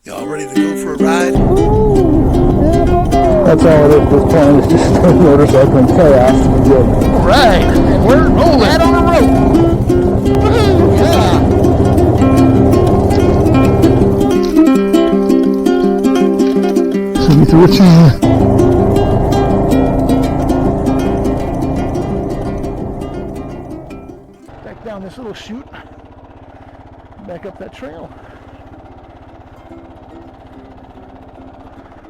Y'all ready to go for a ride? That's all it is at this point. It's just a motorcycle and chaos. Right, and we're rolling right on the road. Woohoo! Yeah. So we threw a chain. Back down this little chute, back up that trail.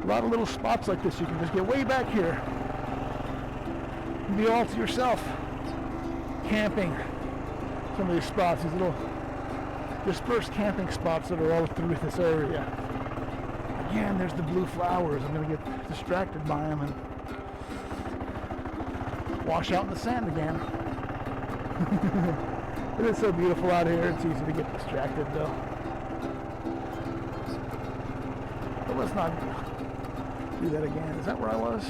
A lot of little spots like this, you can just get way back here and be all to yourself. Camping. Some of these spots, these little dispersed camping spots that are all through this area. Again, there's the blue flowers. I'm going to get distracted by them and wash out in the sand again. It is so beautiful out here. It's easy to get distracted though. But let's not do that again. Is that where I was?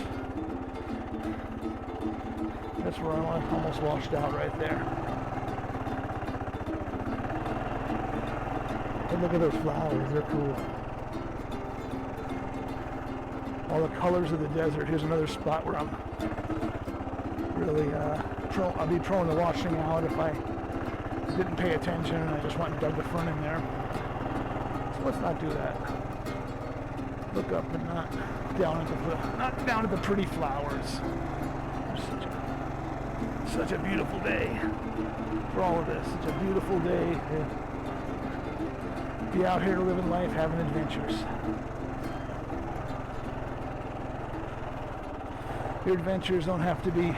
That's where I almost washed out right there. And look at those flowers. They're cool. All the colors of the desert. Here's another spot where I'm really I'll be prone to washing out if I didn't pay attention and I just went and dug the front in there. So let's not do that. Look up and not down at the pretty flowers. Such a beautiful day for all of this. Such a beautiful day to be out here living life, having adventures. Your adventures don't have to be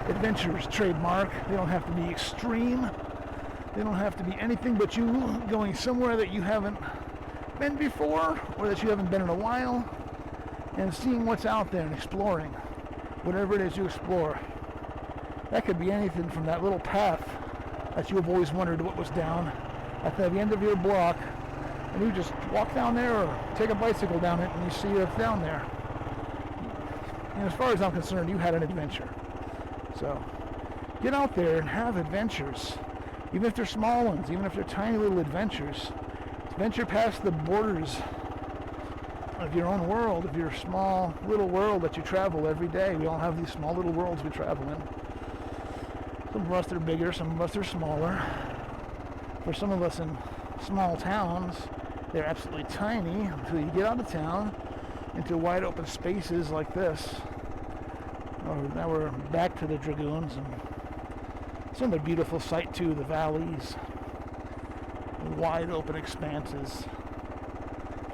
adventures trademark. They don't have to be extreme. They don't have to be anything but you going somewhere that you haven't been before or that you haven't been in a while and seeing what's out there and exploring whatever it is you explore. That could be anything from that little path that you have always wondered what was down at the end of your block, and you just walk down there or take a bicycle down it and you see it's down there. And as far as I'm concerned, you had an adventure. So get out there and have adventures, even if they're small ones, even if they're tiny little adventures. Venture past the borders of your own world, of your small little world that you travel every day. We all have these small little worlds we travel in. Some of us are bigger, some of us are smaller. For some of us in small towns, they're absolutely tiny until you get out of town into wide open spaces like this. Now we're back to the Dragoons, and it's another beautiful sight too, the valleys, the wide open expanses.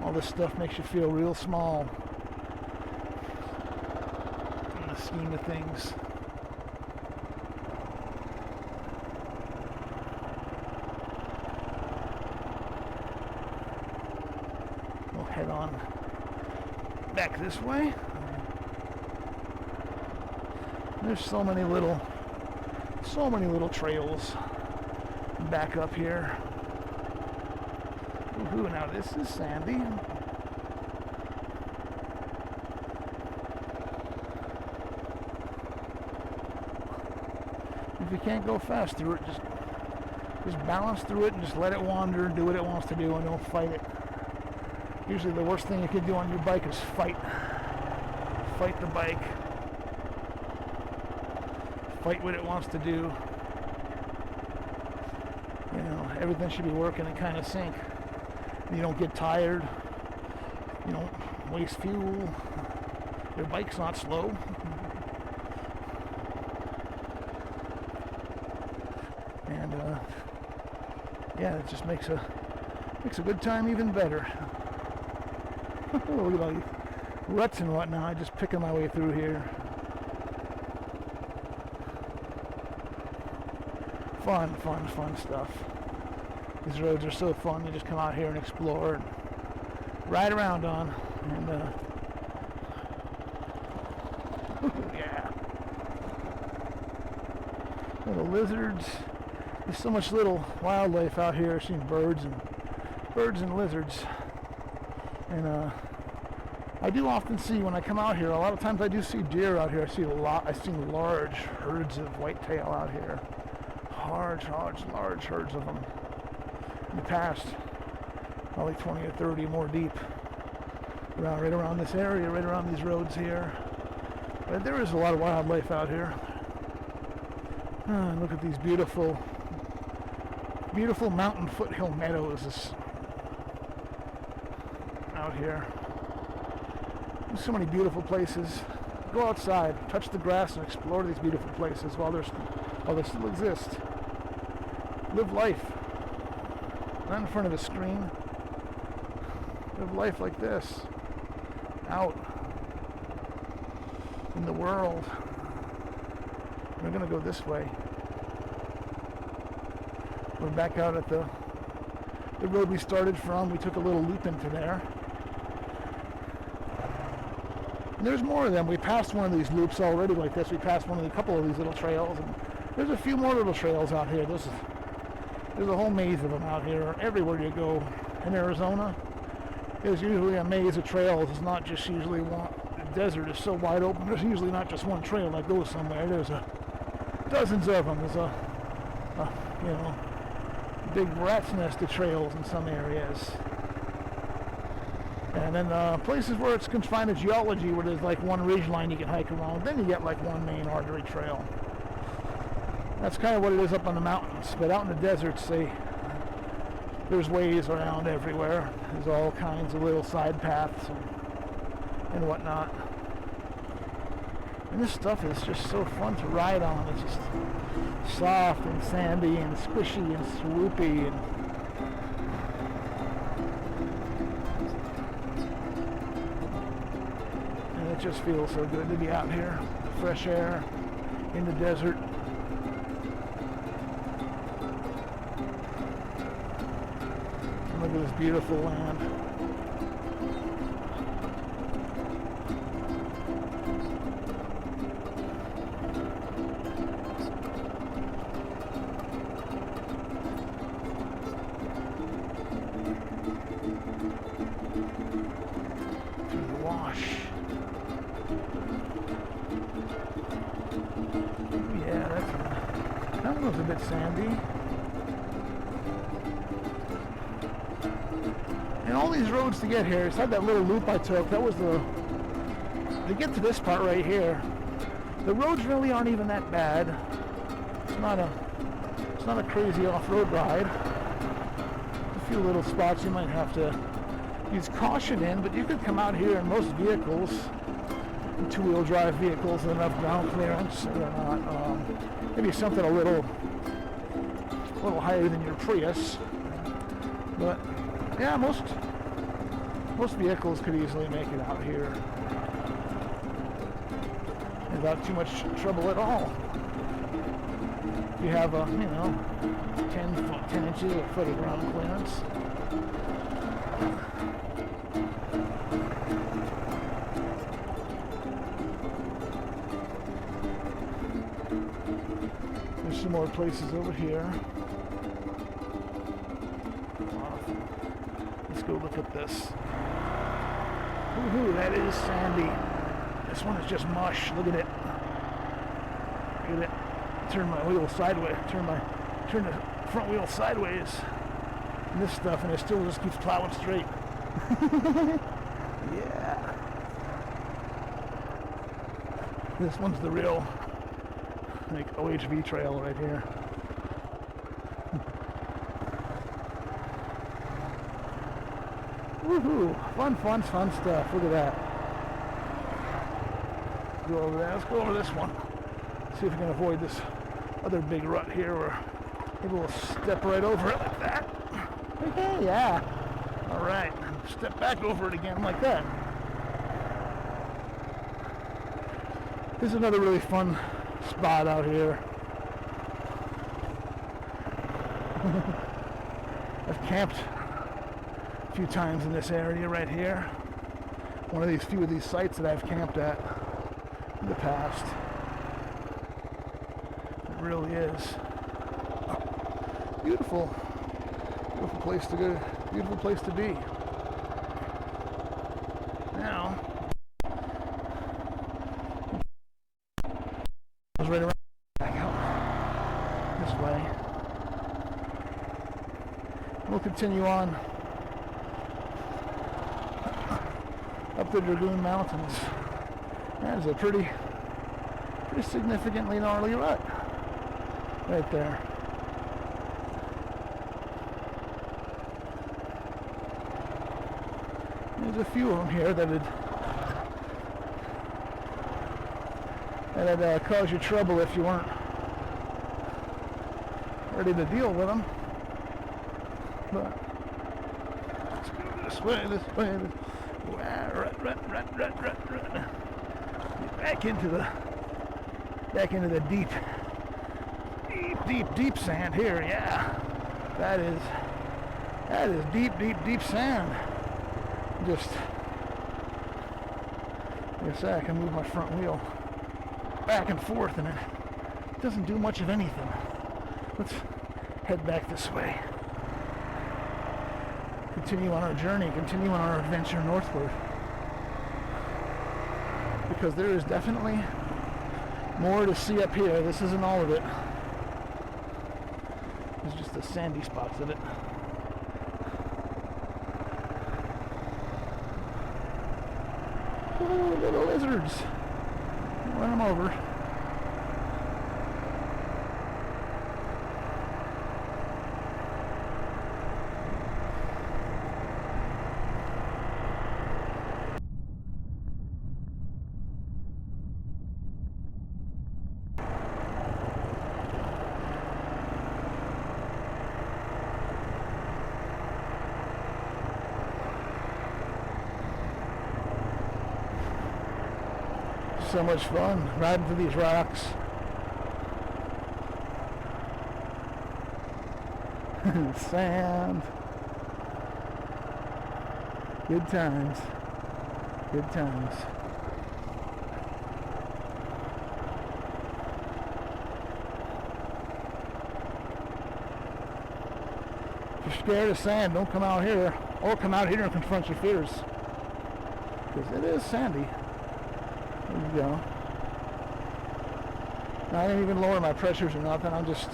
All this stuff makes you feel real small in the scheme of things. We'll head on back this way. There's so many little trails back up here. Ooh, now this is sandy. If you can't go fast through it, just balance through it and just let it wander and do what it wants to do and don't fight it. Usually the worst thing you can do on your bike is fight the bike. Fight what it wants to do. You know, everything should be working in kind of sync. You don't get tired. You don't waste fuel. Your bike's not slow. And yeah, it just makes a good time even better. Look at all these ruts and whatnot. Just picking my way through here. Fun stuff. These roads are so fun. You just come out here and explore and ride around on. And yeah. Little lizards. There's so much little wildlife out here. I've seen birds and lizards. And I do often see, when I come out here, a lot of times I do see deer out here. I've seen large herds of whitetail out here. Large herds of them in the past. probably 20 or 30 more deep, right around this area, right around these roads here. But there is a lot of wildlife out here. Look at these beautiful mountain foothill meadows out here. There's so many beautiful places. Go outside, touch the grass, and explore these beautiful places while they still exist. Live life. Not in front of a screen. Live life like this. Out in the world. We're going to go this way. We're back out at the road we started from. We took a little loop into there. And there's more of them. We passed one of these loops already like this. We passed a couple of these little trails. And there's a few more little trails out here. There's a whole maze of them out here. Everywhere you go in Arizona, there's usually a maze of trails. It's not just usually one. The desert is so wide open. There's usually not just one trail that goes somewhere. There's dozens of them. There's a big rat's nest of trails in some areas. And then places where it's confined to geology, where there's like one ridge line you can hike along, then you get like one main artery trail. That's kind of what it is up on the mountains. But out in the deserts, there's ways around everywhere. There's all kinds of little side paths and whatnot. And this stuff is just so fun to ride on. It's just soft and sandy and squishy and swoopy, and it just feels so good to be out here. Fresh air in the desert. And look at this beautiful land. That one was a bit sandy. And all these roads to get here, inside that little loop I took, that was to get to this part right here, the roads really aren't even that bad. It's not a crazy off-road ride. A few little spots you might have to use caution in, but you could come out here, and most vehicles, two-wheel drive vehicles, with enough ground clearance, or not. Maybe something a little higher than your Prius, but yeah, most vehicles could easily make it out here without too much trouble at all. If you have a 10 inches, a foot of ground clearance. There's some more places over here. Let's go look at this. Woohoo, that is sandy. This one is just mush. Look at it. Look at it. Turn my wheel sideways. Turn the front wheel sideways. And this stuff, and it still just keeps plowing straight. Yeah. This one's the real OHV trail right here. Woohoo! Fun stuff. Look at that. Go over there. Let's go over this one. See if we can avoid this other big rut here, or maybe we'll step right over it like that. Okay, yeah. All right. Step back over it again like that. This is another really fun spot out here. I've camped a few times in this area right here. One of these few of these sites that I've camped at in the past. It really is beautiful place to go, beautiful place to be. Now, I was right around back out this way. We'll continue on the Dragoon Mountains. That is a pretty significantly gnarly rut right there. There's a few of them here that would cause you trouble if you weren't ready to deal with them. But let's go this way. Rut. Back into the deep sand here. Yeah, that is deep sand. Just, like I said, I can move my front wheel back and forth, and it doesn't do much of anything. Let's head back this way. Continue on our journey, continue on our adventure northward. Because there is definitely more to see up here. This isn't all of it. It's just the sandy spots of it. Oh, little lizards. Run them over. So much fun riding through these rocks. Sand. Good times. Good times. If you're scared of sand, don't come out here. Or come out here and confront your fears. Because it is sandy. There you go. I didn't even lower my pressures or nothing. I'm just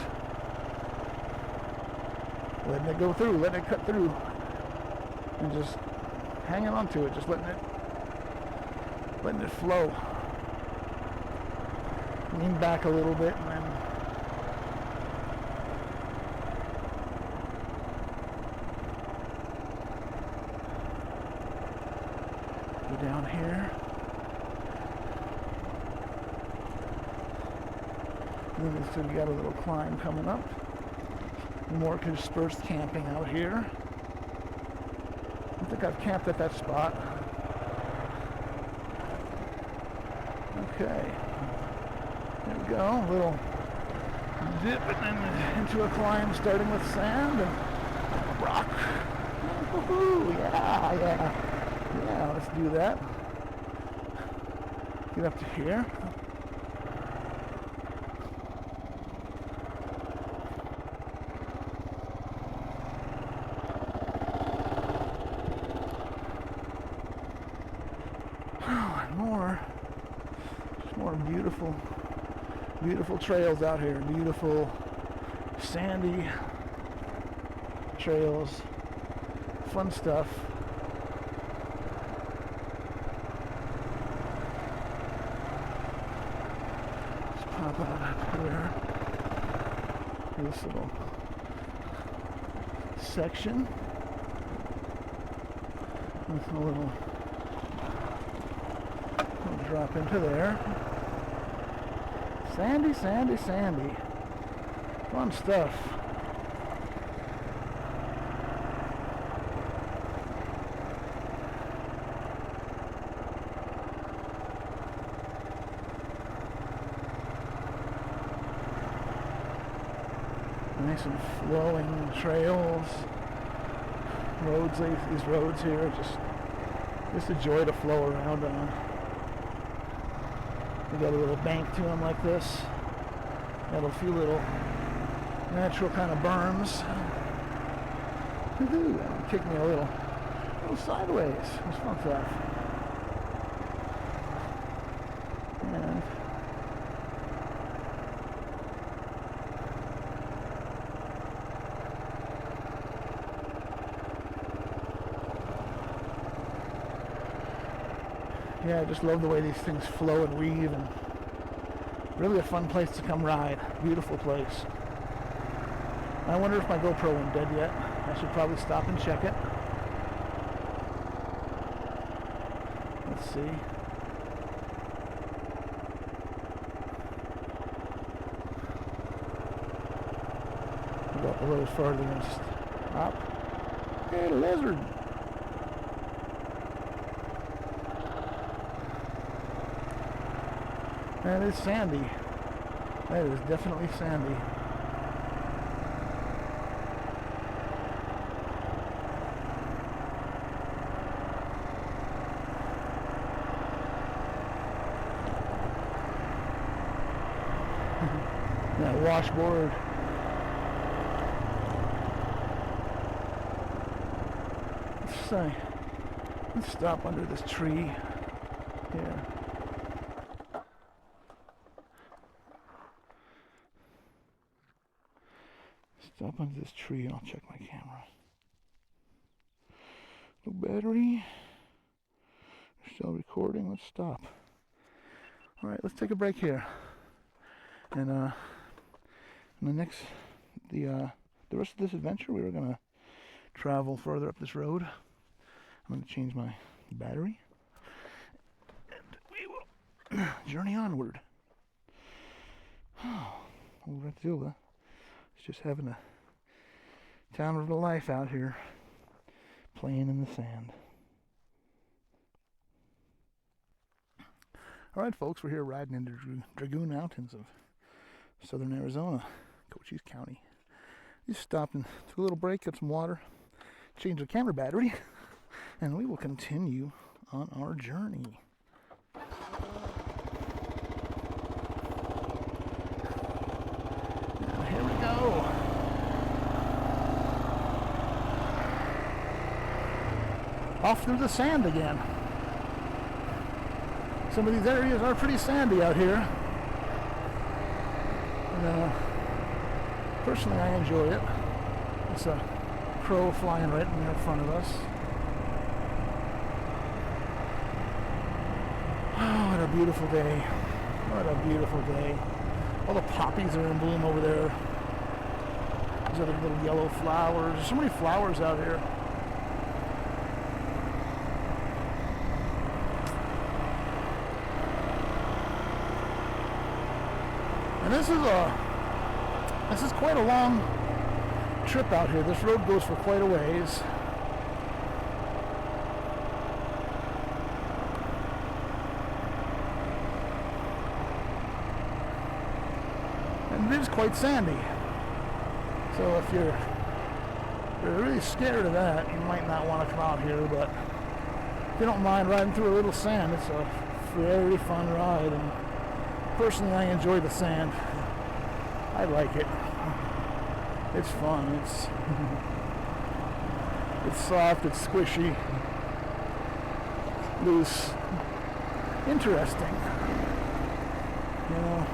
letting it go through, letting it cut through, and just hanging on to it, just letting it flow. Lean back a little bit, and then go down here. So we got a little climb coming up. More dispersed camping out here. I think I've camped at that spot. Okay. There we go. A little dip and then into a climb starting with sand and rock. Woohoo! Yeah, let's do that. Get up to here. More beautiful trails out here. Beautiful sandy trails. Fun stuff. Let's pop out up here. This little section. With a little drop into there. Sandy. Fun stuff. Nice and flowing trails. Roads, these roads here, just a joy to flow around on. We got a little bank to them like this. Got a few little natural kind of berms. Woohoo! That kicked me a little sideways. It was fun stuff. And Yeah, I just love the way these things flow and weave, and really a fun place to come ride. Beautiful place. I wonder if my GoPro went dead yet. I should probably stop and check it. Let's see. Go up a little further and stop. Hey, lizard! That is sandy. That is definitely sandy. That washboard. Let's stop under this tree here. Stop under this tree and I'll check my camera. No battery. Still recording. Let's stop. All right, let's take a break here. And the rest of this adventure, we were gonna travel further up this road. I'm going to change my battery, and we will journey onward. Old Ratzilla is just having a time of the life out here, playing in the sand. Alright folks, we're here riding into Dragoon Mountains of southern Arizona, Cochise County. Just stopped and took a little break, got some water, changed the camera battery, and we will continue on our journey. And here we go. Off through the sand again. Some of these areas are pretty sandy out here. And, personally, I enjoy it. It's a crow flying right in front of us. Oh, what a beautiful day. What a beautiful day. All the poppies are in bloom over there. These other little yellow flowers. There's so many flowers out here. And this is quite a long trip out here. This road goes for quite a ways. And it is quite sandy. So if you're really scared of that, you might not want to come out here, but if you don't mind riding through a little sand, it's a very fun ride. And personally, I enjoy the sand. I like it. It's fun. It's soft. It's squishy, loose, interesting. You know,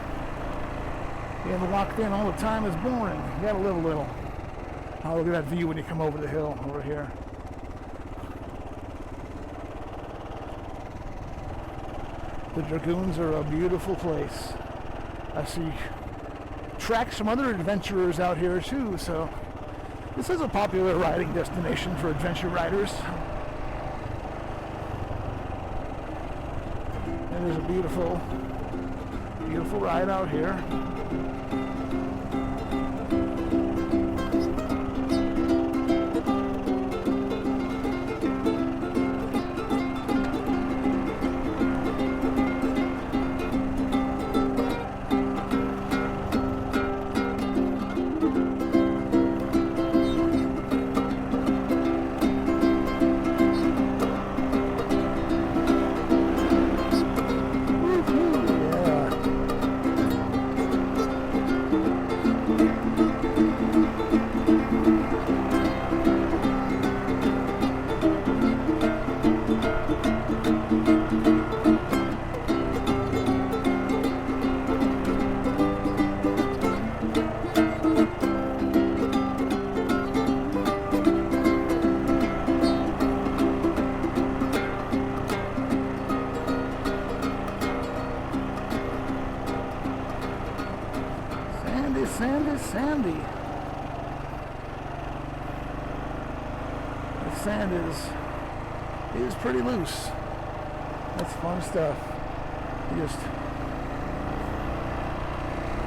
being locked in all the time is boring. You gotta live a little. Oh, look at that view when you come over the hill over here. The Dragoons are a beautiful place. I see tracks from other adventurers out here too, so this is a popular riding destination for adventure riders. It is a beautiful, beautiful ride out here. sandy. The sand is pretty loose. That's fun stuff. You just,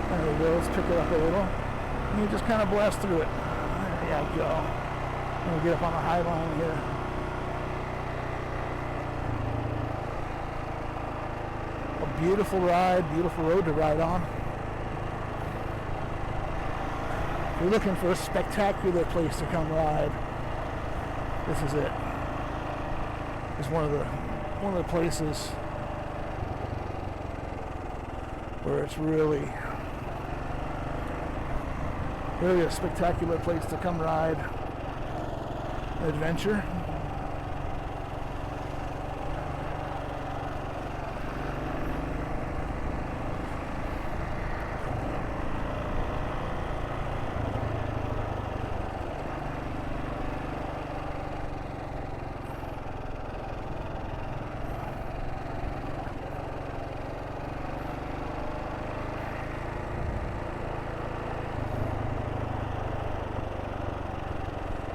there we go, let's pick it up a little. And you just kind of blast through it. There you go. And we'll get up on the high line here. A beautiful ride, beautiful road to ride on. If you're looking for a spectacular place to come ride, this is it. It's one of the places where it's really a spectacular place to come ride an adventure.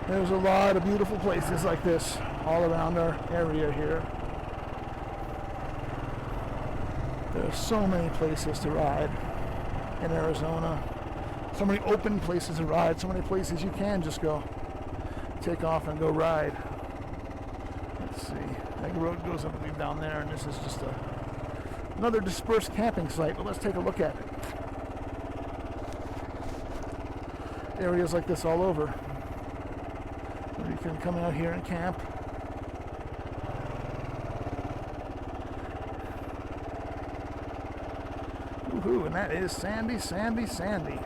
There's a lot of beautiful places like this all around our area here. There are so many places to ride in Arizona. So many open places to ride, so many places you can just go take off and go ride. Let's see, that road goes up and down there, and this is just another dispersed camping site, but let's take a look at it. Areas like this all over. You can come out here and camp. Woohoo, and that is sandy, sandy, sandy.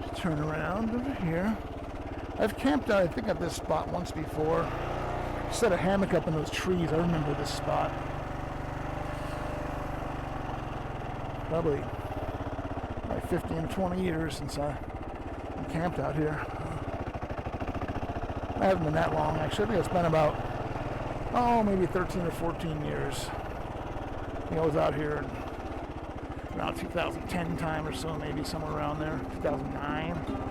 Just turn around over here. I've camped out, I think, at this spot once before. Set a hammock up in those trees. I remember this spot. Probably 15 to 20 years since I camped out here. I haven't been that long, actually. I think it's been about, maybe 13 or 14 years. I think I was out here around 2010 time or so, maybe somewhere around there, 2009.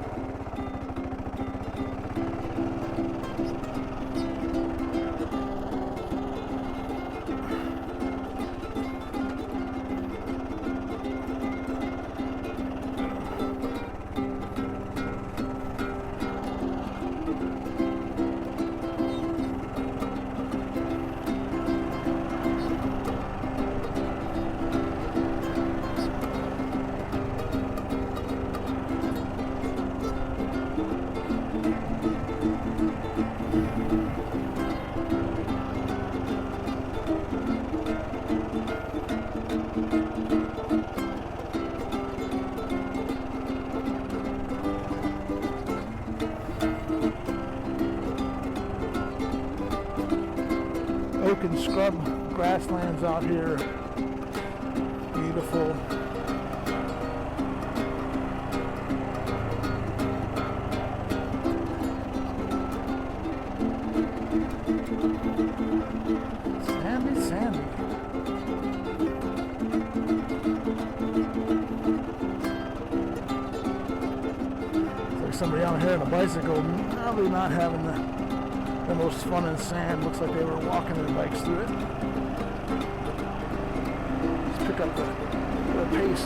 Oak and scrub grasslands out here. Beautiful. Sandy, sandy. It's like somebody out here on a bicycle, probably not having the most fun in sand. Looks like they were walking their bikes through it. Just pick up the pace.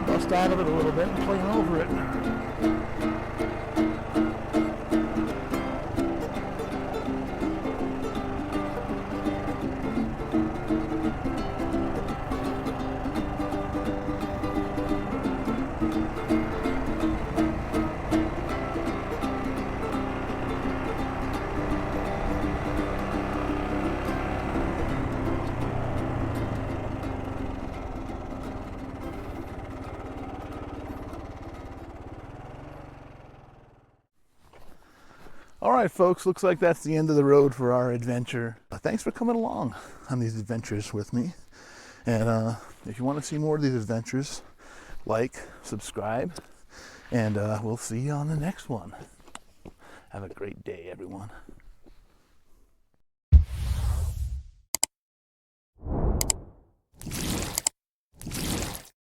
Bust out of it a little bit and plane over it. All right, folks, looks like that's the end of the road for our adventure. Thanks for coming along on these adventures with me. And if you want to see more of these adventures, like, subscribe, and we'll see you on the next one. Have a great day, everyone.